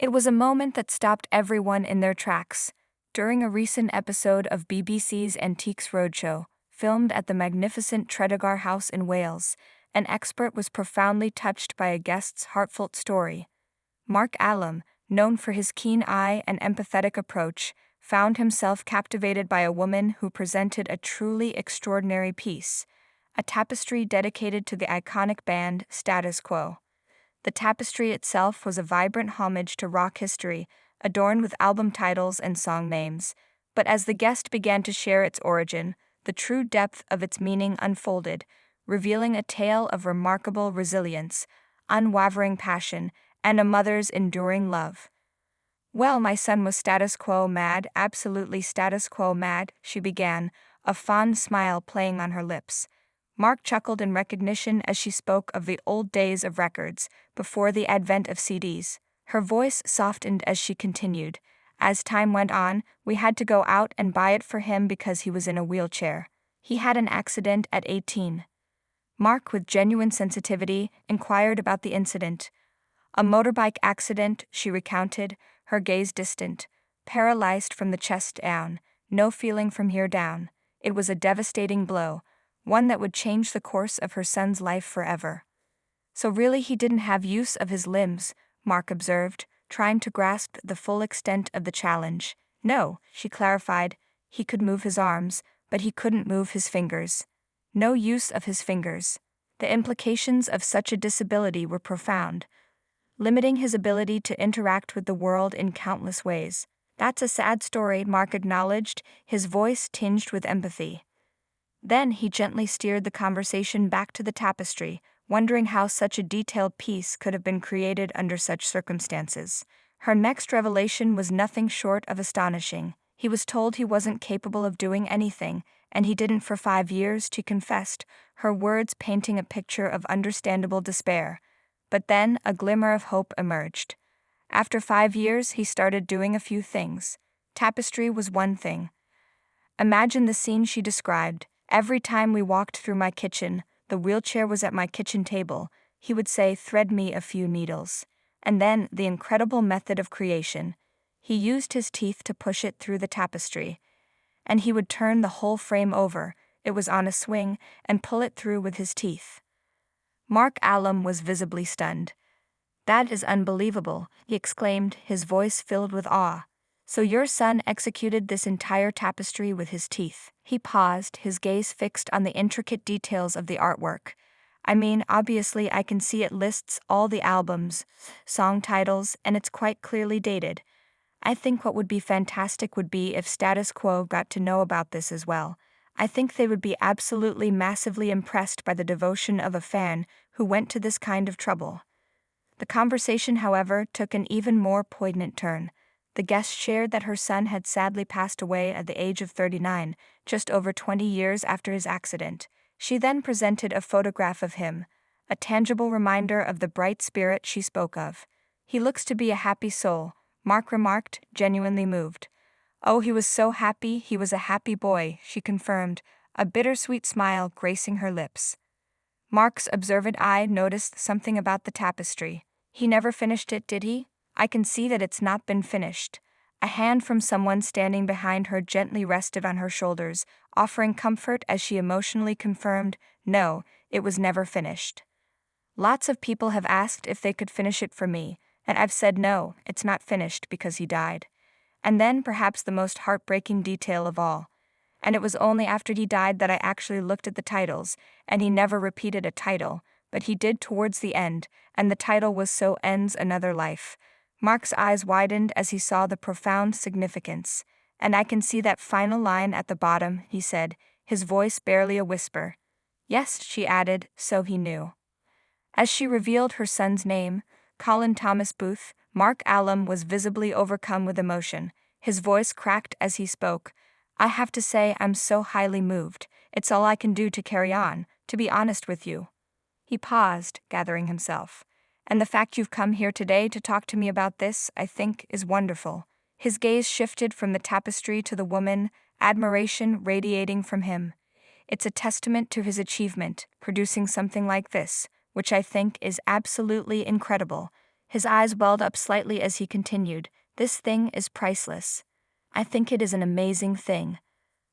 It was a moment that stopped everyone in their tracks. During a recent episode of BBC's Antiques Roadshow, filmed at the magnificent Tredegar House in Wales, an expert was profoundly touched by a guest's heartfelt story. Mark Allam, known for his keen eye and empathetic approach, found himself captivated by a woman who presented a truly extraordinary piece, a tapestry dedicated to the iconic band Status Quo. The tapestry itself was a vibrant homage to rock history, adorned with album titles and song names. But as the guest began to share its origin, the true depth of its meaning unfolded, revealing a tale of remarkable resilience, unwavering passion, and a mother's enduring love. "Well, my son was status quo mad, absolutely status quo mad," she began, a fond smile playing on her lips. Mark chuckled in recognition as she spoke of the old days of records, before the advent of CDs. Her voice softened as she continued. "As time went on, we had to go out and buy it for him because he was in a wheelchair. He had an accident at 18. Mark, with genuine sensitivity, inquired about the incident. "A motorbike accident," she recounted, her gaze distant. "Paralyzed from the chest down, no feeling from here down. It was a devastating blow, one that would change the course of her son's life forever." "So really he didn't have use of his limbs," Mark observed, trying to grasp the full extent of the challenge. "No," she clarified, "he could move his arms, but he couldn't move his fingers. No use of his fingers." The implications of such a disability were profound, limiting his ability to interact with the world in countless ways. "That's a sad story," Mark acknowledged, his voice tinged with empathy. Then he gently steered the conversation back to the tapestry, wondering how such a detailed piece could have been created under such circumstances. Her next revelation was nothing short of astonishing. He was told he wasn't capable of doing anything, and he didn't for 5 years, she confessed, her words painting a picture of understandable despair. But then a glimmer of hope emerged. After 5 years, he started doing a few things. Tapestry was one thing. Imagine the scene she described. "Every time we walked through my kitchen, the wheelchair was at my kitchen table. He would say, 'Thread me a few needles.' And then the incredible method of creation. He used his teeth to push it through the tapestry. And he would turn the whole frame over, it was on a swing, and pull it through with his teeth." Mark Allam was visibly stunned. "That is unbelievable," he exclaimed, his voice filled with awe. "So your son executed this entire tapestry with his teeth?" He paused, his gaze fixed on the intricate details of the artwork. "I mean, obviously I can see it lists all the albums, song titles, and it's quite clearly dated. I think what would be fantastic would be if Status Quo got to know about this as well. I think they would be absolutely massively impressed by the devotion of a fan who went to this kind of trouble." The conversation, however, took an even more poignant turn. The guest shared that her son had sadly passed away at the age of 39, just over 20 years after his accident. She then presented a photograph of him, a tangible reminder of the bright spirit she spoke of. "He looks to be a happy soul," Mark remarked, genuinely moved. "Oh, he was so happy, he was a happy boy," she confirmed, a bittersweet smile gracing her lips. Mark's observant eye noticed something about the tapestry. "He never finished it, did he? I can see that it's not been finished." A hand from someone standing behind her gently rested on her shoulders, offering comfort as she emotionally confirmed, "No, it was never finished. Lots of people have asked if they could finish it for me, and I've said no, it's not finished because he died." And then perhaps the most heartbreaking detail of all. "And it was only after he died that I actually looked at the titles, and he never repeated a title, but he did towards the end, and the title was 'So Ends Another Life.'" Mark's eyes widened as he saw the profound significance. "And I can see that final line at the bottom," he said, his voice barely a whisper. "Yes," she added, "so he knew." As she revealed her son's name, Colin Thomas Booth, Mark Allam was visibly overcome with emotion. His voice cracked as he spoke. "I have to say I'm so highly moved. It's all I can do to carry on, to be honest with you." He paused, gathering himself. "And the fact you've come here today to talk to me about this, I think, is wonderful." His gaze shifted from the tapestry to the woman, admiration radiating from him. "It's a testament to his achievement, producing something like this, which I think is absolutely incredible." His eyes welled up slightly as he continued, "This thing is priceless. I think it is an amazing thing."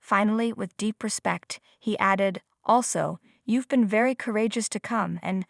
Finally, with deep respect, he added, "Also, you've been very courageous to come and